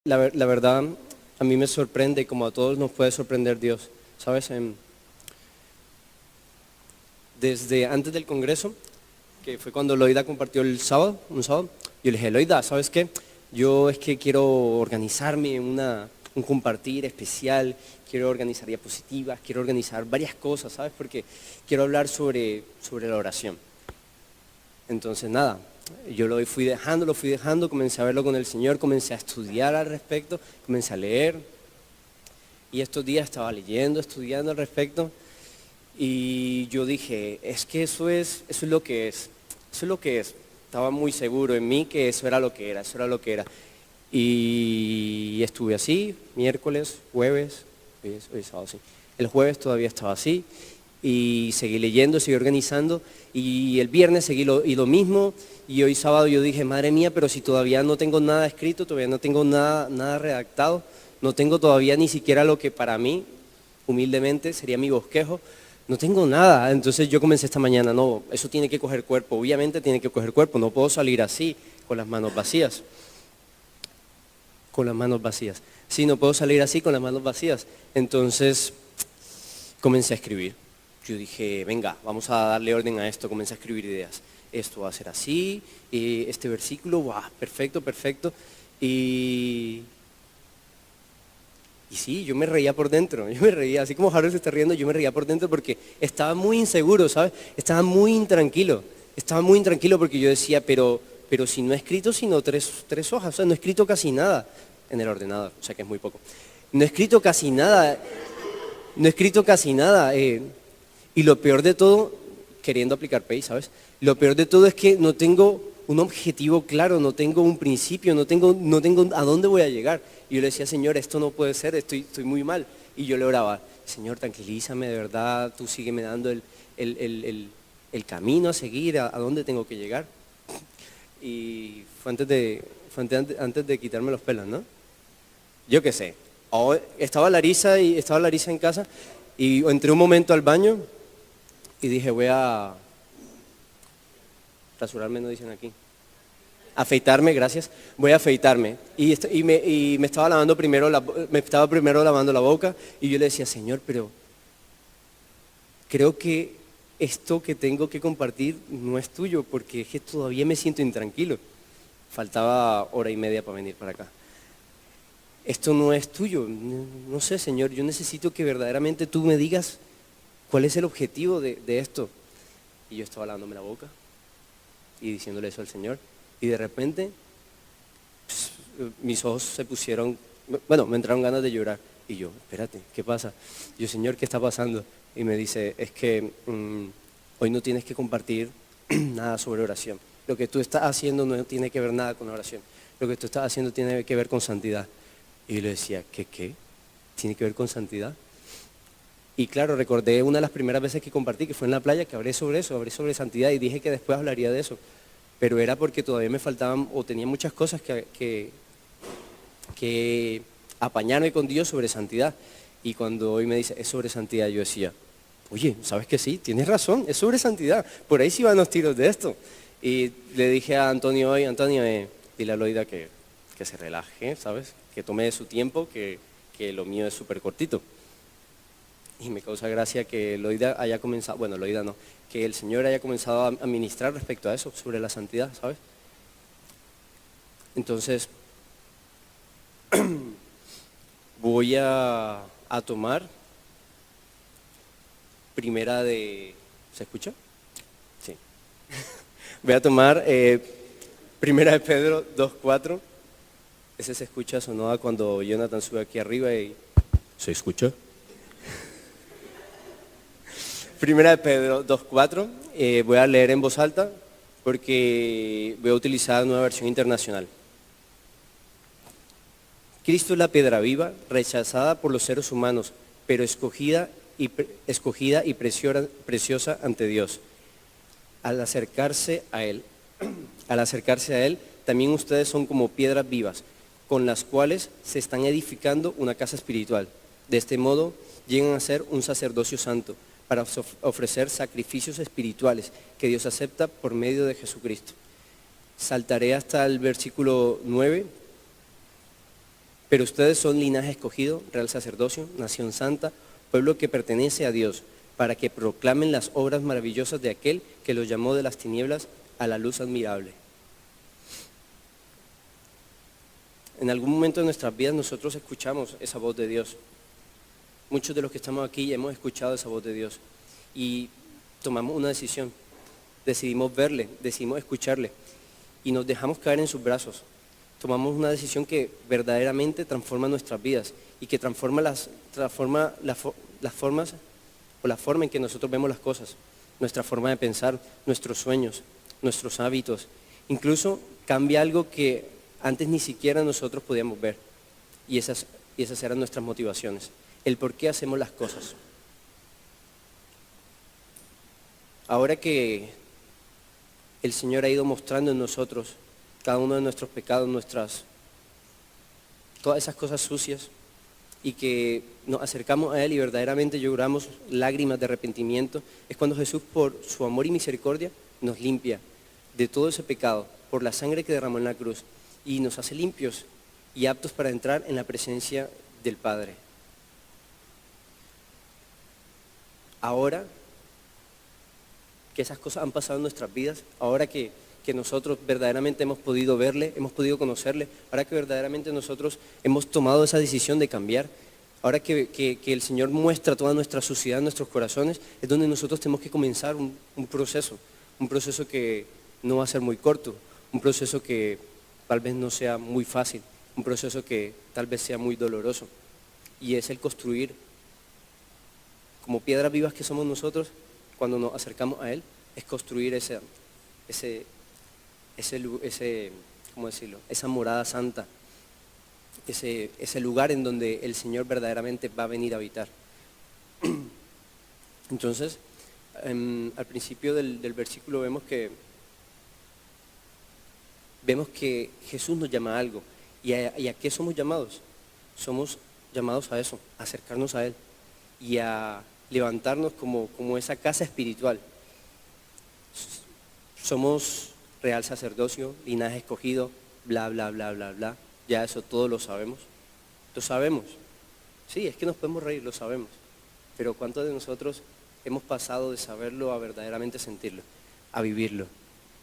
La verdad, a mí me sorprende, como a todos nos puede sorprender Dios, ¿sabes? Desde antes del Congreso, que fue cuando Loida compartió un sábado, yo le dije, Loida, ¿sabes qué? Yo es que quiero organizarme un compartir especial, quiero organizar diapositivas, quiero organizar varias cosas, ¿sabes? Porque quiero hablar sobre la oración. Entonces, nada, yo lo fui dejando, comencé a verlo con el Señor, comencé a estudiar al respecto, comencé a leer. Y estos días estaba leyendo, estudiando al respecto. Y yo dije, es que eso es lo que es. Eso es lo que es. Estaba muy seguro en mí que eso era lo que era. Y estuve así, miércoles, jueves, hoy es sábado, sí. El jueves todavía estaba así. Y seguí leyendo, seguí organizando, y el viernes seguí lo mismo, y hoy sábado yo dije, madre mía, pero si todavía no tengo nada escrito, todavía no tengo nada redactado, no tengo todavía ni siquiera lo que para mí, humildemente, sería mi bosquejo, no tengo nada. Entonces yo comencé esta mañana, no, eso tiene que coger cuerpo, obviamente tiene que coger cuerpo, no puedo salir así, con las manos vacías. Sí, no puedo salir así con las manos vacías. Entonces comencé a escribir. Yo dije, venga, vamos a darle orden a esto, comencé a escribir ideas. Esto va a ser así, este versículo, ¡guau! Perfecto. Y sí, yo me reía por dentro, así como Harold se está riendo, yo me reía por dentro porque estaba muy inseguro, ¿sabes? Estaba muy intranquilo porque yo decía, pero si no he escrito sino tres hojas, o sea, no he escrito casi nada en el ordenador, o sea que es muy poco. No he escrito casi nada. Y lo peor de todo, queriendo aplicar Pay, ¿sabes? Lo peor de todo es que no tengo un objetivo claro, no tengo un principio, no tengo a dónde voy a llegar. Y yo le decía, Señor, esto no puede ser, estoy muy mal. Y yo le oraba, Señor, tranquilízame, de verdad, tú sígueme dando el camino a seguir, a dónde tengo que llegar. Y fue antes de quitarme los pelos, ¿no? Yo qué sé. Estaba Larisa en casa y entré un momento al baño y dije, voy a rasurarme, no dicen aquí. Afeitarme, gracias. Voy a afeitarme. Y me estaba primero lavando la boca y yo le decía, Señor, pero creo que esto que tengo que compartir no es tuyo porque es que todavía me siento intranquilo. Faltaba hora y media para venir para acá. Esto no es tuyo, no sé, Señor, yo necesito que verdaderamente tú me digas cuál es el objetivo de esto. Y yo estaba lavándome la boca y diciéndole eso al Señor. Y de repente mis ojos se pusieron, me entraron ganas de llorar. Y yo, espérate, ¿qué pasa? Y yo, Señor, ¿qué está pasando? Y me dice, es que hoy no tienes que compartir nada sobre oración. Lo que tú estás haciendo no tiene que ver nada con oración. Lo que tú estás haciendo tiene que ver con santidad. Y yo le decía, ¿qué? ¿Tiene que ver con santidad? Y claro, recordé una de las primeras veces que compartí, que fue en la playa, que hablé sobre eso, hablé sobre santidad y dije que después hablaría de eso. Pero era porque todavía me faltaban o tenía muchas cosas que apañarme con Dios sobre santidad. Y cuando hoy me dice, es sobre santidad, yo decía, oye, ¿sabes que sí? Tienes razón, es sobre santidad. Por ahí sí van los tiros de esto. Y le dije a Antonio hoy, Antonio, dile a Loida que se relaje, ¿sabes? Que tome su tiempo, que lo mío es súper cortito. Y me causa gracia que Loida haya comenzado, bueno, Loida no, que el Señor haya comenzado a ministrar respecto a eso, sobre la santidad, ¿sabes? Entonces, voy a tomar primera de... ¿Se escucha? Sí. Voy a tomar primera de Pedro 2:4. Ese se escucha sonaba cuando Jonathan sube aquí arriba y... ¿Se escucha? Primera de Pedro 2:4, voy a leer en voz alta porque voy a utilizar una versión internacional. Cristo es la piedra viva, rechazada por los seres humanos, pero escogida y preciosa ante Dios. Al acercarse a Él, también ustedes son como piedras vivas, con las cuales se están edificando una casa espiritual. De este modo, llegan a ser un sacerdocio santo, para ofrecer sacrificios espirituales que Dios acepta por medio de Jesucristo. Saltaré hasta el versículo 9 Pero ustedes son linaje escogido, real sacerdocio, nación santa, pueblo que pertenece a Dios, para que proclamen las obras maravillosas de aquel que los llamó de las tinieblas a la luz admirable. En algún momento de nuestras vidas nosotros escuchamos esa voz de Dios. Muchos de los que estamos aquí hemos escuchado esa voz de Dios y tomamos una decisión. Decidimos verle, decidimos escucharle y nos dejamos caer en sus brazos. Tomamos una decisión que verdaderamente transforma nuestras vidas y que transforma las formas o la forma en que nosotros vemos las cosas, nuestra forma de pensar, nuestros sueños, nuestros hábitos. Incluso cambia algo que antes ni siquiera nosotros podíamos ver. Y esas eran nuestras motivaciones, el por qué hacemos las cosas. Ahora que el Señor ha ido mostrando en nosotros cada uno de nuestros pecados, todas esas cosas sucias, y que nos acercamos a Él y verdaderamente lloramos lágrimas de arrepentimiento, es cuando Jesús, por su amor y misericordia, nos limpia de todo ese pecado, por la sangre que derramó en la cruz, y nos hace limpios y aptos para entrar en la presencia del Padre. Ahora que esas cosas han pasado en nuestras vidas, ahora que nosotros verdaderamente hemos podido verle, hemos podido conocerle, ahora que verdaderamente nosotros hemos tomado esa decisión de cambiar, ahora que el Señor muestra toda nuestra suciedad en nuestros corazones, es donde nosotros tenemos que comenzar un proceso que no va a ser muy corto, un proceso que tal vez no sea muy fácil, un proceso que tal vez sea muy doloroso, y es el construir, como piedras vivas que somos nosotros, cuando nos acercamos a Él, es construir ¿cómo decirlo? Esa morada santa, ese lugar en donde el Señor verdaderamente va a venir a habitar. Entonces, al principio del versículo vemos que Jesús nos llama a algo. ¿Y a qué somos llamados? Somos llamados a eso, a acercarnos a Él y a levantarnos como esa casa espiritual. Somos real sacerdocio, linaje escogido, bla, bla, bla, bla, bla. Ya eso todo lo sabemos. Lo sabemos. Sí, es que nos podemos reír, lo sabemos. Pero ¿cuántos de nosotros hemos pasado de saberlo a verdaderamente sentirlo, a vivirlo?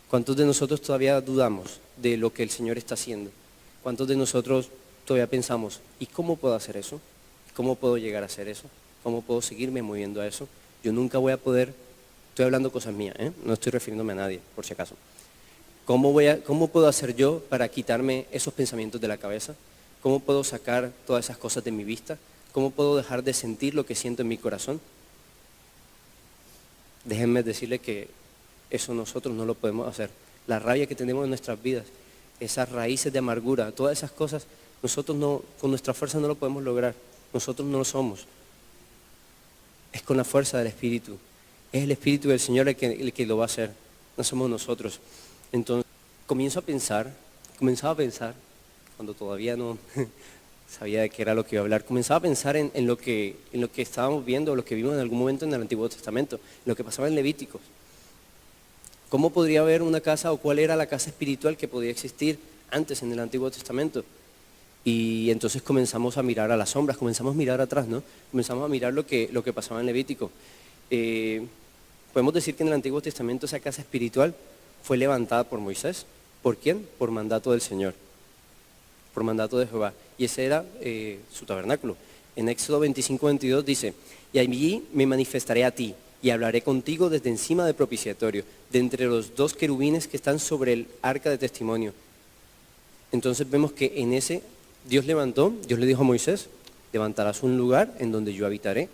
¿Cuántos de nosotros todavía dudamos de lo que el Señor está haciendo? ¿Cuántos de nosotros todavía pensamos, ¿y cómo puedo hacer eso? ¿Cómo puedo llegar a hacer eso? ¿Cómo puedo seguirme moviendo a eso? Yo nunca voy a poder, estoy hablando cosas mías, no estoy refiriéndome a nadie, por si acaso. ¿Cómo puedo hacer yo para quitarme esos pensamientos de la cabeza? ¿Cómo puedo sacar todas esas cosas de mi vista? ¿Cómo puedo dejar de sentir lo que siento en mi corazón? Déjenme decirles que eso nosotros no lo podemos hacer. La rabia que tenemos en nuestras vidas, esas raíces de amargura, todas esas cosas, nosotros no, con nuestra fuerza no lo podemos lograr. Nosotros no lo somos. Es con la fuerza del Espíritu. Es el Espíritu del Señor el que lo va a hacer. No somos nosotros. Entonces, comenzaba a pensar, cuando todavía no sabía de qué era lo que iba a hablar, comenzaba a pensar en lo que estábamos viendo, lo que vimos en algún momento en el Antiguo Testamento, en lo que pasaba en Levíticos. ¿Cómo podría haber una casa o cuál era la casa espiritual que podía existir antes en el Antiguo Testamento? Y entonces comenzamos a mirar a las sombras, comenzamos a mirar atrás, ¿no? Comenzamos a mirar lo que pasaba en Levítico. Podemos decir que en el Antiguo Testamento esa casa espiritual fue levantada por Moisés. ¿Por quién? Por mandato del Señor, por mandato de Jehová. Y ese era su tabernáculo. En Éxodo 25:22 dice, y allí me manifestaré a ti y hablaré contigo desde encima del propiciatorio, de entre los dos querubines que están sobre el arca de testimonio. Entonces vemos que en ese Dios le dijo a Moisés, levantarás un lugar en donde yo habitaré.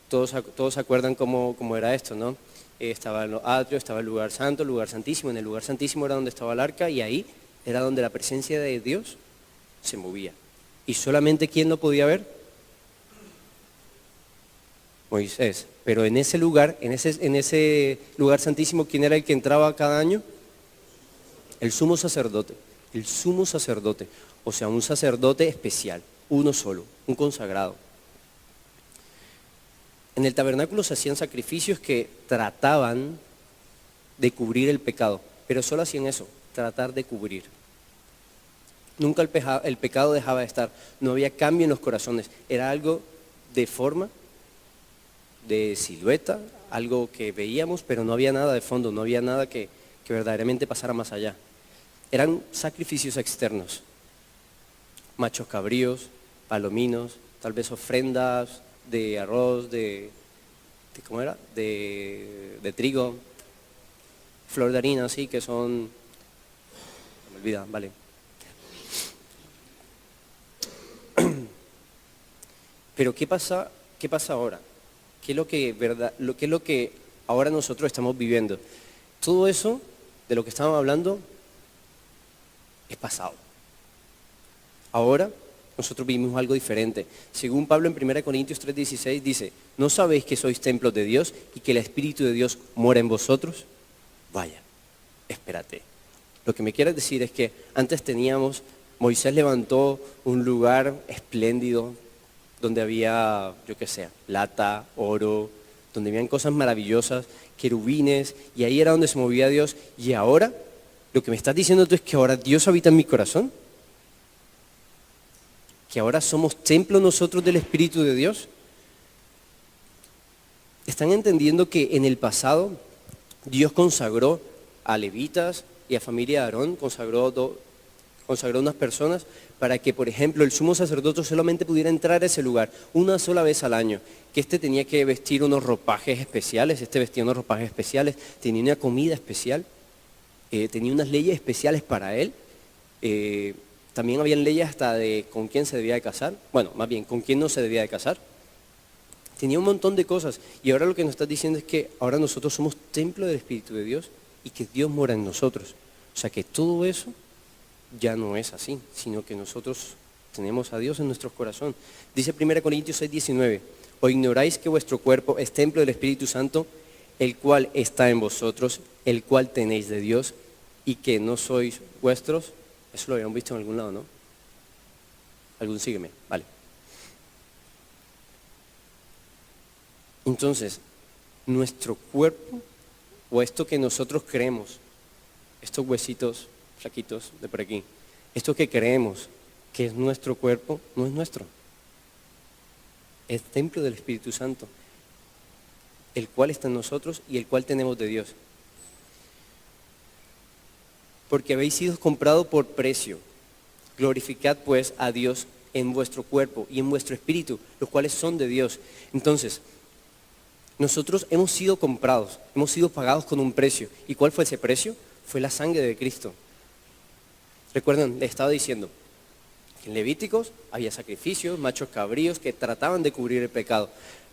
Todos se acuerdan cómo era esto, ¿no? Estaba en los atrios, estaba el lugar santo, el lugar santísimo. En el lugar santísimo era donde estaba el arca y ahí era donde la presencia de Dios se movía. ¿Y solamente quién lo podía ver? Moisés. Pero en ese lugar, en ese lugar santísimo, ¿quién era el que entraba cada año? El sumo sacerdote. El sumo sacerdote. O sea, un sacerdote especial, uno solo, un consagrado. En el tabernáculo se hacían sacrificios que trataban de cubrir el pecado, pero solo hacían eso, tratar de cubrir. Nunca el pecado dejaba de estar, no había cambio en los corazones, era algo de forma, de silueta, algo que veíamos, pero no había nada de fondo, no había nada que verdaderamente pasara más allá. Eran sacrificios externos, machos cabríos, palominos, tal vez ofrendas de arroz, ¿cómo era? De trigo, flor de harina, sí, que son, me olvida, vale. Pero ¿qué pasa ahora? ¿Qué es lo que ahora nosotros estamos viviendo? Todo eso de lo que estábamos hablando es pasado. Ahora nosotros vivimos algo diferente. Según Pablo en 1 Corintios 3:16 dice, ¿no sabéis que sois templos de Dios y que el Espíritu de Dios mora en vosotros? Vaya, espérate. Lo que me quieres decir es que antes Moisés levantó un lugar espléndido donde había, yo qué sé, plata, oro, donde habían cosas maravillosas, querubines, y ahí era donde se movía Dios. Y ahora, lo que me estás diciendo tú es que ahora Dios habita en mi corazón. Que ahora somos templo nosotros del Espíritu de Dios. ¿Están entendiendo que en el pasado Dios consagró a levitas y a familia de Aarón, consagró unas personas para que, por ejemplo, el sumo sacerdote solamente pudiera entrar a ese lugar una sola vez al año, que tenía que vestir unos ropajes especiales, vestía unos ropajes especiales, tenía una comida especial, tenía unas leyes especiales para él, también habían leyes hasta de con quién se debía de casar, bueno, más bien, con quién no se debía de casar. Tenía un montón de cosas, y ahora lo que nos estás diciendo es que ahora nosotros somos templo del Espíritu de Dios y que Dios mora en nosotros. O sea que todo eso ya no es así, sino que nosotros tenemos a Dios en nuestro corazón. Dice 1 Corintios 6:19, ¿o ignoráis que vuestro cuerpo es templo del Espíritu Santo, el cual está en vosotros, el cual tenéis de Dios, y que no sois vuestros? Eso lo habían visto en algún lado, ¿no? Algún sígueme, vale. Entonces, nuestro cuerpo, o esto que nosotros creemos, estos huesitos flaquitos de por aquí, esto que creemos que es nuestro cuerpo, no es nuestro. Es templo del Espíritu Santo, el cual está en nosotros y el cual tenemos de Dios. Porque habéis sido comprados por precio. Glorificad pues a Dios en vuestro cuerpo y en vuestro espíritu, los cuales son de Dios. Entonces, nosotros hemos sido comprados, hemos sido pagados con un precio. ¿Y cuál fue ese precio? Fue la sangre de Cristo. Recuerden, les estaba diciendo que en Levíticos había sacrificios, machos cabríos que trataban de cubrir el pecado.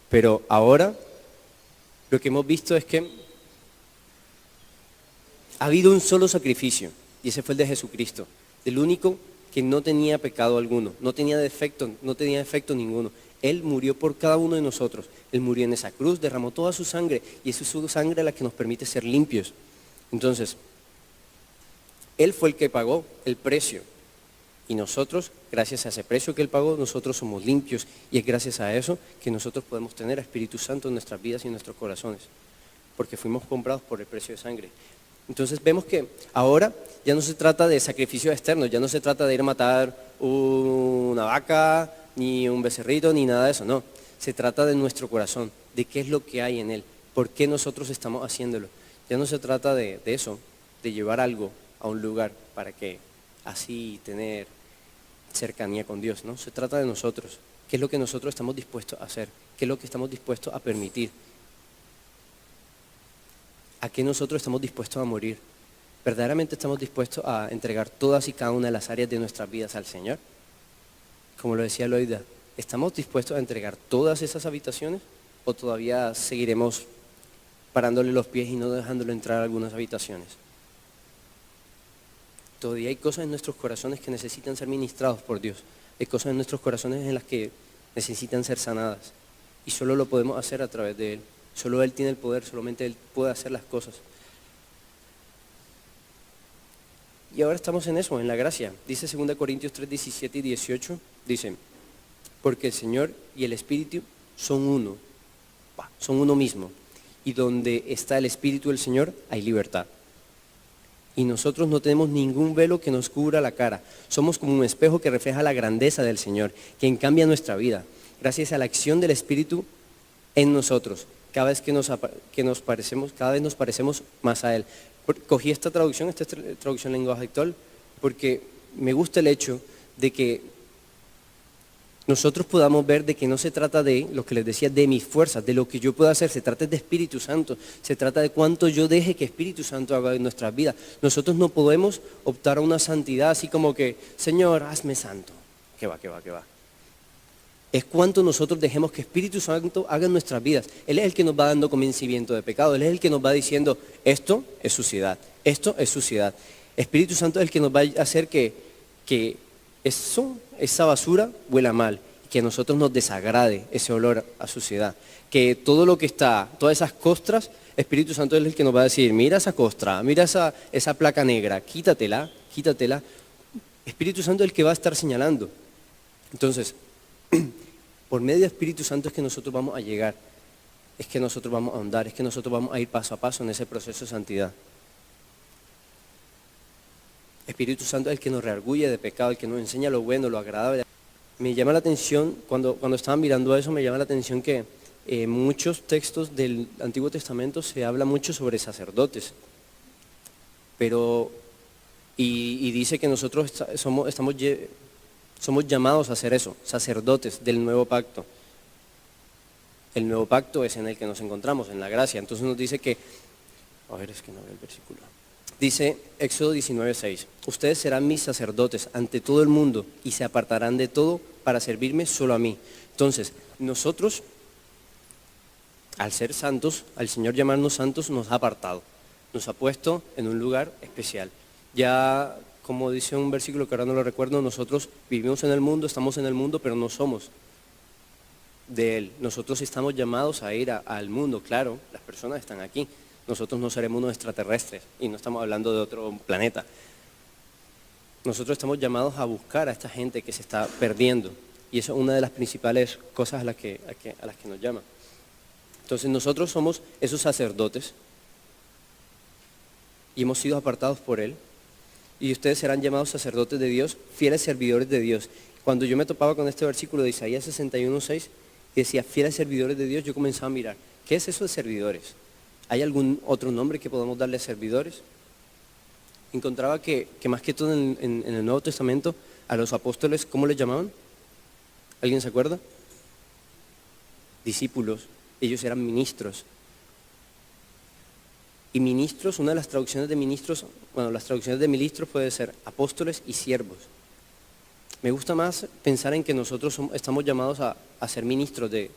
Pero ahora lo que hemos visto es que ha habido un solo sacrificio, y ese fue el de Jesucristo, el único que no tenía pecado alguno, no tenía defecto ninguno. Él murió por cada uno de nosotros. Él murió en esa cruz, derramó toda su sangre, y es su sangre la que nos permite ser limpios. Entonces, Él fue el que pagó el precio, y nosotros, gracias a ese precio que Él pagó, nosotros somos limpios, y es gracias a eso que nosotros podemos tener a Espíritu Santo en nuestras vidas y en nuestros corazones, porque fuimos comprados por el precio de sangre. Entonces vemos que ahora ya no se trata de sacrificios externos, ya no se trata de ir a matar una vaca, ni un becerrito, ni nada de eso, no. Se trata de nuestro corazón, de qué es lo que hay en él, por qué nosotros estamos haciéndolo. Ya no se trata de eso, de llevar algo a un lugar para que así tener cercanía con Dios, ¿no? Se trata de nosotros, qué es lo que nosotros estamos dispuestos a hacer, qué es lo que estamos dispuestos a permitir. ¿A qué nosotros estamos dispuestos a morir? ¿Verdaderamente estamos dispuestos a entregar todas y cada una de las áreas de nuestras vidas al Señor? Como lo decía Loida, ¿estamos dispuestos a entregar todas esas habitaciones? ¿O todavía seguiremos parándole los pies y no dejándolo entrar a algunas habitaciones? Todavía hay cosas en nuestros corazones que necesitan ser ministrados por Dios. Hay cosas en nuestros corazones en las que necesitan ser sanadas. Y solo lo podemos hacer a través de Él. Solo Él tiene el poder, solamente Él puede hacer las cosas. Y ahora estamos en eso, en la gracia. Dice 2 Corintios 3, 17 y 18, dice, porque el Señor y el Espíritu son uno mismo. Y donde está el Espíritu del Señor hay libertad. y nosotros no tenemos ningún velo que nos cubra la cara. Somos como un espejo que refleja la grandeza del Señor, quien cambia nuestra vida, gracias a la acción del Espíritu en nosotros. Cada vez cada vez nos parecemos más a Él. Cogí esta traducción en lenguaje actual, porque me gusta el hecho de que nosotros podamos ver de que no se trata de, lo que les decía, de mis fuerzas, de lo que yo puedo hacer, se trata de Espíritu Santo, se trata de cuánto yo deje que Espíritu Santo haga en nuestras vidas. Nosotros no podemos optar a una santidad así como que, Señor, hazme santo. Que va. Es cuánto nosotros dejemos que Espíritu Santo haga en nuestras vidas. Él es el que nos va dando convencimiento de pecado, Él es el que nos va diciendo, esto es suciedad, esto es suciedad. Espíritu Santo es el que nos va a hacer que esa basura huela mal, que a nosotros nos desagrade ese olor a suciedad, que todo lo que está, todas esas costras, Espíritu Santo es el que nos va a decir, mira esa costra, mira esa placa negra, quítatela. Espíritu Santo es el que va a estar señalando. Entonces, por medio del Espíritu Santo es que nosotros vamos a llegar, es que nosotros vamos a ahondar, es que nosotros vamos a ir paso a paso en ese proceso de santidad. Espíritu Santo es el que nos reargulle de pecado, el que nos enseña lo bueno, lo agradable. Me llama la atención, cuando estaba mirando eso, me llama la atención que en muchos textos del Antiguo Testamento se habla mucho sobre sacerdotes. Y dice que nosotros somos llamados a hacer eso, sacerdotes del nuevo pacto. El nuevo pacto es en el que nos encontramos, en la gracia. Entonces nos dice que, es que no veo el versículo. Dice Éxodo 19:6, ustedes serán mis sacerdotes ante todo el mundo y se apartarán de todo para servirme solo a mí. Entonces, nosotros, al ser santos, al Señor llamarnos santos, nos ha apartado, nos ha puesto en un lugar especial. Ya, como dice un versículo que ahora no lo recuerdo, nosotros vivimos en el mundo, estamos en el mundo, pero no somos de Él. Nosotros estamos llamados a ir al mundo, claro, las personas están aquí. Nosotros no seremos unos extraterrestres y no estamos hablando de otro planeta. Nosotros estamos llamados a buscar a esta gente que se está perdiendo y eso es una de las principales cosas a las que nos llama. Entonces nosotros somos esos sacerdotes y hemos sido apartados por Él y ustedes serán llamados sacerdotes de Dios, fieles servidores de Dios. Cuando yo me topaba con este versículo de Isaías 61:6 y decía fieles servidores de Dios, yo comenzaba a mirar, ¿qué es eso de servidores? ¿Hay algún otro nombre que podamos darle a servidores? Encontraba que más que todo en el Nuevo Testamento, a los apóstoles, ¿cómo les llamaban? ¿Alguien se acuerda? Discípulos. Ellos eran ministros. Y ministros, una de las traducciones de ministros, las traducciones de ministros puede ser apóstoles y siervos. Me gusta más pensar en que nosotros estamos llamados a ser ministros de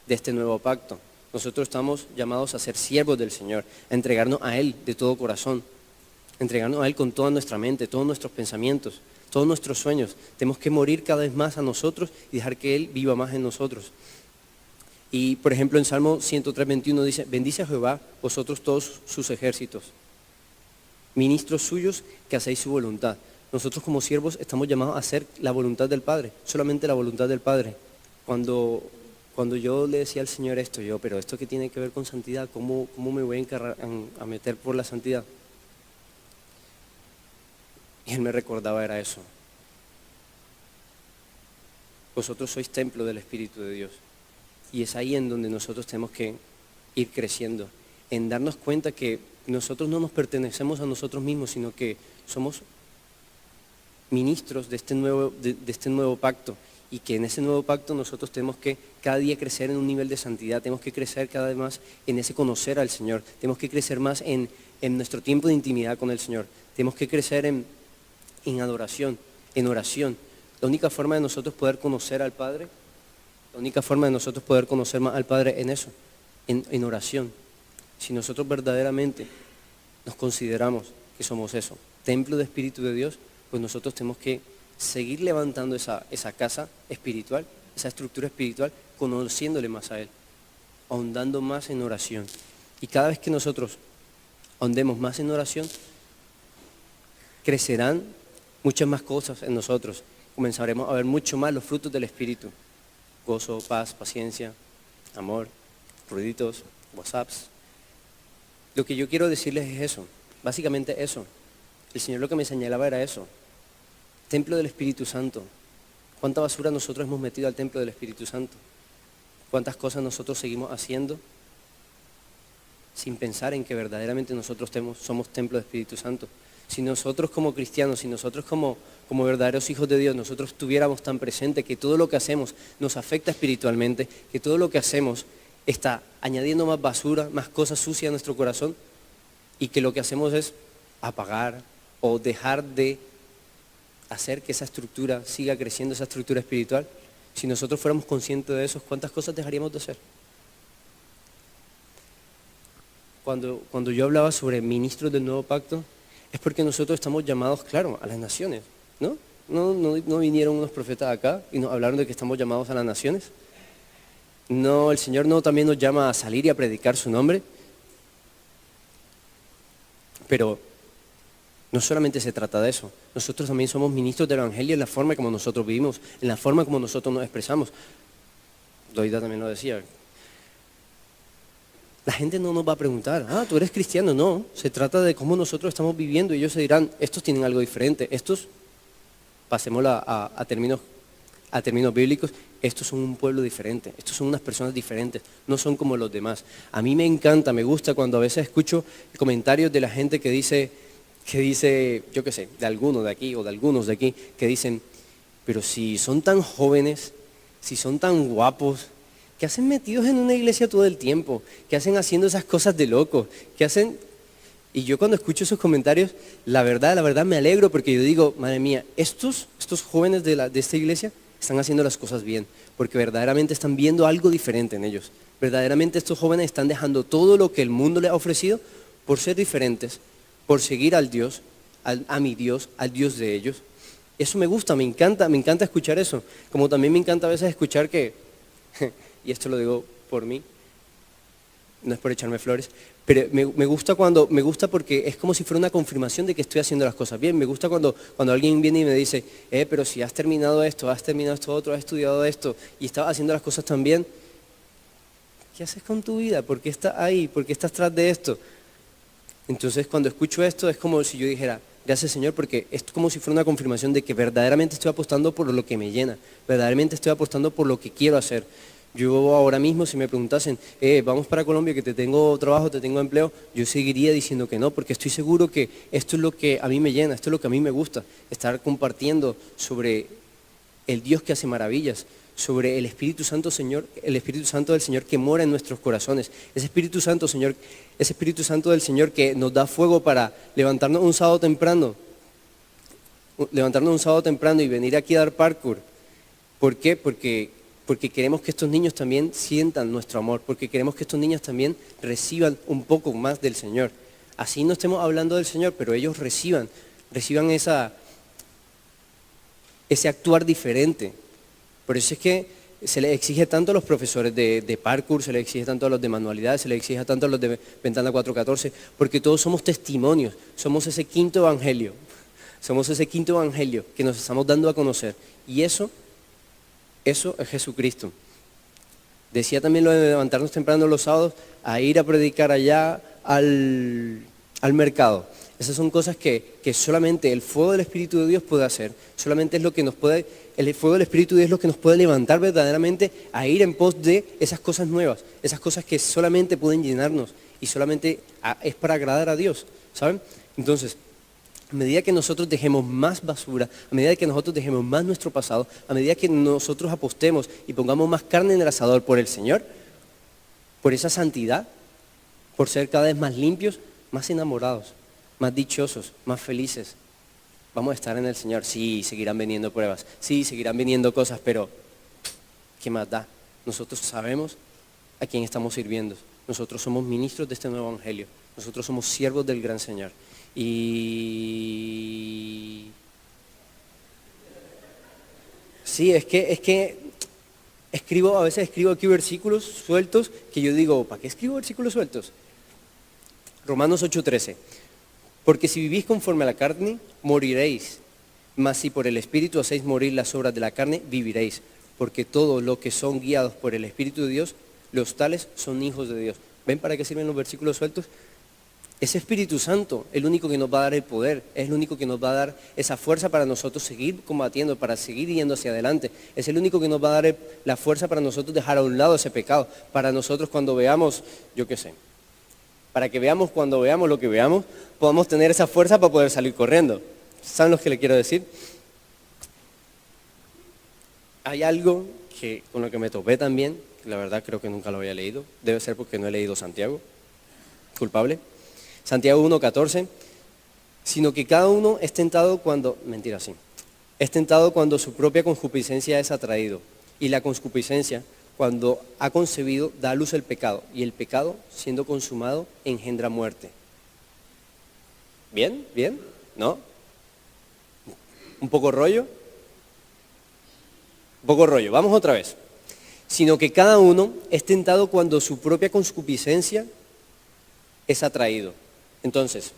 este nuevo pacto. Nosotros estamos llamados a ser siervos del Señor, a entregarnos a Él de todo corazón, a entregarnos a Él con toda nuestra mente, todos nuestros pensamientos, todos nuestros sueños. Tenemos que morir cada vez más a nosotros y dejar que Él viva más en nosotros. Y por ejemplo en Salmo 103:21 dice, bendice a Jehová vosotros todos sus ejércitos, ministros suyos que hacéis su voluntad. Nosotros como siervos estamos llamados a hacer la voluntad del Padre, solamente la voluntad del Padre. Cuando yo le decía al Señor esto, pero esto que tiene que ver con santidad, ¿cómo me voy a meter por la santidad? Y Él me recordaba era eso. Vosotros sois templo del Espíritu de Dios. Y es ahí en donde nosotros tenemos que ir creciendo, en darnos cuenta que nosotros no nos pertenecemos a nosotros mismos, sino que somos ministros de este nuevo pacto. Y que en ese nuevo pacto nosotros tenemos que cada día crecer en un nivel de santidad, tenemos que crecer cada vez más en ese conocer al Señor, tenemos que crecer más en nuestro tiempo de intimidad con el Señor, tenemos que crecer en adoración, en oración. La única forma de nosotros poder conocer al Padre, la única forma de nosotros poder conocer más al Padre en eso, en oración. Si nosotros verdaderamente nos consideramos que somos eso, templo de Espíritu de Dios, pues nosotros tenemos que seguir levantando esa casa espiritual, esa estructura espiritual, conociéndole más a Él, ahondando más en oración. Y cada vez que nosotros ahondemos más en oración, crecerán muchas más cosas en nosotros. Comenzaremos a ver mucho más los frutos del Espíritu. Gozo, paz, paciencia, amor, ruiditos, whatsapps. Lo que yo quiero decirles es eso, Básicamente eso. El Señor lo que me señalaba era eso. Templo del Espíritu Santo. ¿Cuánta basura nosotros hemos metido al templo del Espíritu Santo? ¿Cuántas cosas nosotros seguimos haciendo sin pensar en que verdaderamente nosotros somos templo del Espíritu Santo? Si nosotros como cristianos, si nosotros como verdaderos hijos de Dios, nosotros tuviéramos tan presente que todo lo que hacemos nos afecta espiritualmente, que todo lo que hacemos está añadiendo más basura, más cosas sucias a nuestro corazón, y que lo que hacemos es apagar o dejar de hacer que esa estructura siga creciendo, esa estructura espiritual. Si nosotros fuéramos conscientes de eso, ¿cuántas cosas dejaríamos de hacer? Cuando yo hablaba sobre ministros del nuevo pacto, es porque nosotros estamos llamados, claro, a las naciones, ¿no? No vinieron unos profetas acá y nos hablaron de que estamos llamados a las naciones. No, el Señor no también nos llama a salir y a predicar su nombre. Pero no solamente se trata de eso. Nosotros también somos ministros del Evangelio en la forma como nosotros vivimos, en la forma como nosotros nos expresamos. Doida también lo decía. La gente no nos va a preguntar, ¿tú eres cristiano? No, se trata de cómo nosotros estamos viviendo y ellos se dirán, estos tienen algo diferente, estos, pasémoslo a términos bíblicos, estos son un pueblo diferente, estos son unas personas diferentes, no son como los demás. A mí me encanta, me gusta cuando a veces escucho comentarios de la gente que dice, yo qué sé, de alguno de aquí o de algunos de aquí, que dicen, pero si son tan jóvenes, si son tan guapos, ¿qué hacen metidos en una iglesia todo el tiempo? ¿Qué hacen haciendo esas cosas de locos? ¿Qué hacen? Y yo cuando escucho esos comentarios, la verdad me alegro porque yo digo, madre mía, estos jóvenes de esta iglesia están haciendo las cosas bien, porque verdaderamente están viendo algo diferente en ellos. Verdaderamente estos jóvenes están dejando todo lo que el mundo les ha ofrecido por ser diferentes, por seguir al Dios, a mi Dios, al Dios de ellos. Eso me gusta, me encanta escuchar eso. Como también me encanta a veces escuchar que, y esto lo digo por mí, no es por echarme flores, pero me gusta porque es como si fuera una confirmación de que estoy haciendo las cosas bien. Me gusta cuando alguien viene y me dice, pero si has terminado esto otro, has estudiado esto y estás haciendo las cosas tan bien, ¿qué haces con tu vida? ¿Por qué estás ahí? ¿Por qué estás tras de esto? Entonces cuando escucho esto es como si yo dijera, gracias Señor, porque es como si fuera una confirmación de que verdaderamente estoy apostando por lo que me llena, verdaderamente estoy apostando por lo que quiero hacer. Yo ahora mismo, si me preguntasen, vamos para Colombia, que te tengo trabajo, te tengo empleo, yo seguiría diciendo que no, porque estoy seguro que esto es lo que a mí me llena, esto es lo que a mí me gusta, estar compartiendo sobre el Dios que hace maravillas, sobre el Espíritu Santo, Señor, el Espíritu Santo del Señor que mora en nuestros corazones, ese Espíritu Santo, Señor, ese Espíritu Santo del Señor que nos da fuego para levantarnos un sábado temprano y venir aquí a dar parkour. ¿Por qué? Porque queremos que estos niños también sientan nuestro amor, porque queremos que estos niños también reciban un poco más del Señor. Así no estemos hablando del Señor, pero ellos reciban ese actuar diferente. Por eso es que se les exige tanto a los profesores de parkour, se les exige tanto a los de manualidades, se les exige tanto a los de Ventana 414, porque todos somos testimonios, somos ese quinto evangelio que nos estamos dando a conocer. Y eso es Jesucristo. Decía también lo de levantarnos temprano los sábados a ir a predicar allá al mercado. Esas son cosas que solamente el fuego del Espíritu de Dios puede hacer. Solamente es lo que el fuego del Espíritu de Dios es lo que nos puede levantar verdaderamente a ir en pos de esas cosas nuevas, esas cosas que solamente pueden llenarnos y solamente es para agradar a Dios, ¿saben? Entonces, a medida que nosotros dejemos más basura, a medida que nosotros dejemos más nuestro pasado, a medida que nosotros apostemos y pongamos más carne en el asador por el Señor, por esa santidad, por ser cada vez más limpios, más enamorados, más dichosos, más felices, vamos a estar en el Señor. Sí, seguirán viniendo pruebas, sí, seguirán viniendo cosas, pero ¿qué más da? Nosotros sabemos a quién estamos sirviendo. Nosotros somos ministros de este nuevo evangelio. Nosotros somos siervos del gran Señor. Y sí, es que a veces escribo aquí versículos sueltos que yo digo, ¿para qué escribo versículos sueltos? Romanos 8:13. Porque si vivís conforme a la carne, moriréis. Mas si por el Espíritu hacéis morir las obras de la carne, viviréis. Porque todos los que son guiados por el Espíritu de Dios, los tales son hijos de Dios. ¿Ven para qué sirven los versículos sueltos? Es Espíritu Santo el único que nos va a dar el poder, es el único que nos va a dar esa fuerza para nosotros seguir combatiendo, para seguir yendo hacia adelante. Es el único que nos va a dar la fuerza para nosotros dejar a un lado ese pecado, para nosotros cuando veamos, yo qué sé, para que veamos cuando veamos lo que veamos, podamos tener esa fuerza para poder salir corriendo. ¿Saben lo que le quiero decir? Hay algo con lo que me topé también, que la verdad creo que nunca lo había leído, debe ser porque no he leído Santiago, culpable. Santiago 1:14, sino que cada uno es tentado cuando, mentira, sí, es tentado cuando su propia concupiscencia es atraído, y la concupiscencia, cuando ha concebido, da a luz el pecado, y el pecado, siendo consumado, engendra muerte. ¿Bien? ¿Bien? ¿No? ¿Un poco rollo? Un poco rollo, vamos otra vez. Sino que cada uno es tentado cuando su propia concupiscencia es atraído. Entonces,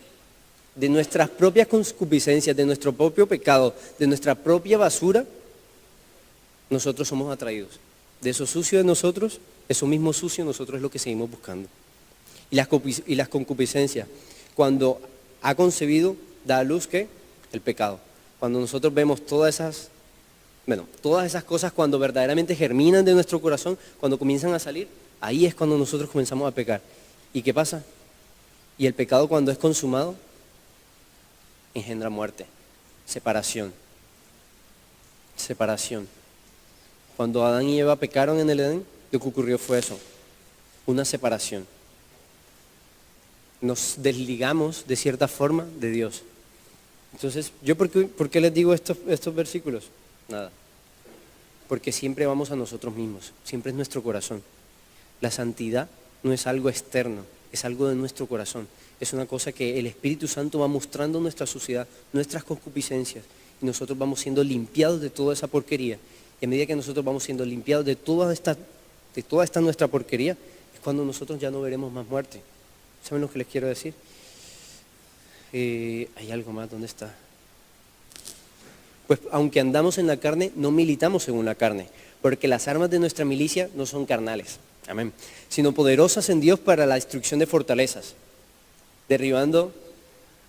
de nuestras propias concupiscencias, de nuestro propio pecado, de nuestra propia basura, nosotros somos atraídos. De eso sucio de nosotros, eso mismo sucio nosotros es lo que seguimos buscando. Y las concupiscencias, cuando ha concebido, da a luz, ¿qué? El pecado. Cuando nosotros vemos todas esas cosas cuando verdaderamente germinan de nuestro corazón, cuando comienzan a salir, ahí es cuando nosotros comenzamos a pecar. ¿Y qué pasa? Y el pecado cuando es consumado, engendra muerte, separación. Separación. Cuando Adán y Eva pecaron en el Edén, lo que ocurrió fue eso, una separación. Nos desligamos de cierta forma de Dios. Entonces, ¿yo por qué les digo estos versículos? Nada. Porque siempre vamos a nosotros mismos, siempre es nuestro corazón. La santidad no es algo externo, es algo de nuestro corazón. Es una cosa que el Espíritu Santo va mostrando nuestra suciedad, nuestras concupiscencias, y nosotros vamos siendo limpiados de toda esa porquería. Y a medida que nosotros vamos siendo limpiados de toda esta nuestra porquería, es cuando nosotros ya no veremos más muerte. ¿Saben lo que les quiero decir? Hay algo más, ¿dónde está? Pues aunque andamos en la carne, no militamos según la carne, porque las armas de nuestra milicia no son carnales, amén, sino poderosas en Dios para la destrucción de fortalezas, derribando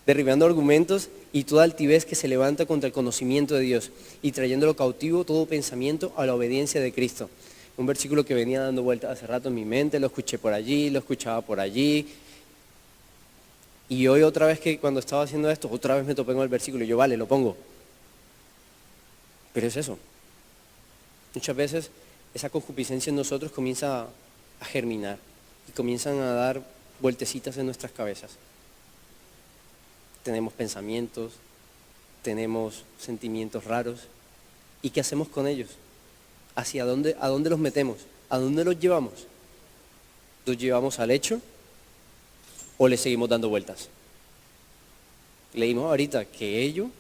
argumentos y toda altivez que se levanta contra el conocimiento de Dios y trayéndolo cautivo todo pensamiento a la obediencia de Cristo. Un versículo que venía dando vueltas hace rato en mi mente, lo escuché por allí, lo escuchaba por allí. Y hoy otra vez que cuando estaba haciendo esto, otra vez me topé con el versículo y yo, vale, lo pongo. Pero es eso. Muchas veces esa concupiscencia en nosotros comienza a germinar y comienzan a dar vueltecitas en nuestras cabezas. Tenemos pensamientos, tenemos sentimientos raros. ¿Y qué hacemos con ellos? ¿A dónde los metemos? ¿A dónde los llevamos? ¿Los llevamos al hecho o le seguimos dando vueltas? Leímos ahorita que ello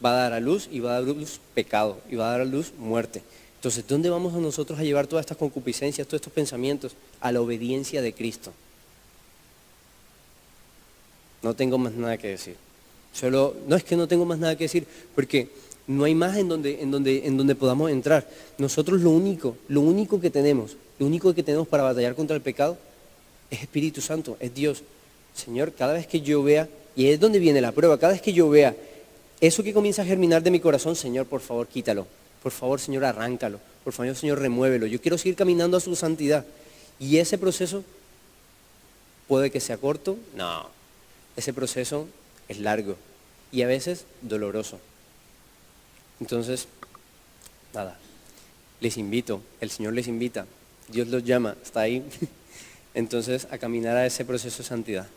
va a dar a luz y va a dar a luz pecado y va a dar a luz muerte. Entonces, ¿dónde vamos a nosotros a llevar todas estas concupiscencias, todos estos pensamientos? A la obediencia de Cristo. No tengo más nada que decir. No es que no tengo más nada que decir, porque no hay más en donde podamos entrar. Nosotros lo único que tenemos para batallar contra el pecado es Espíritu Santo, es Dios. Señor, cada vez que yo vea, y es donde viene la prueba, cada vez que yo vea eso que comienza a germinar de mi corazón, Señor, por favor, quítalo. Por favor, Señor, arráncalo. Por favor, Señor, remuévelo. Yo quiero seguir caminando a su santidad. Y ese proceso puede que sea corto, no. Ese proceso es largo y a veces doloroso. Entonces, nada, les invito, el Señor les invita, Dios los llama, está ahí, entonces a caminar a ese proceso de santidad.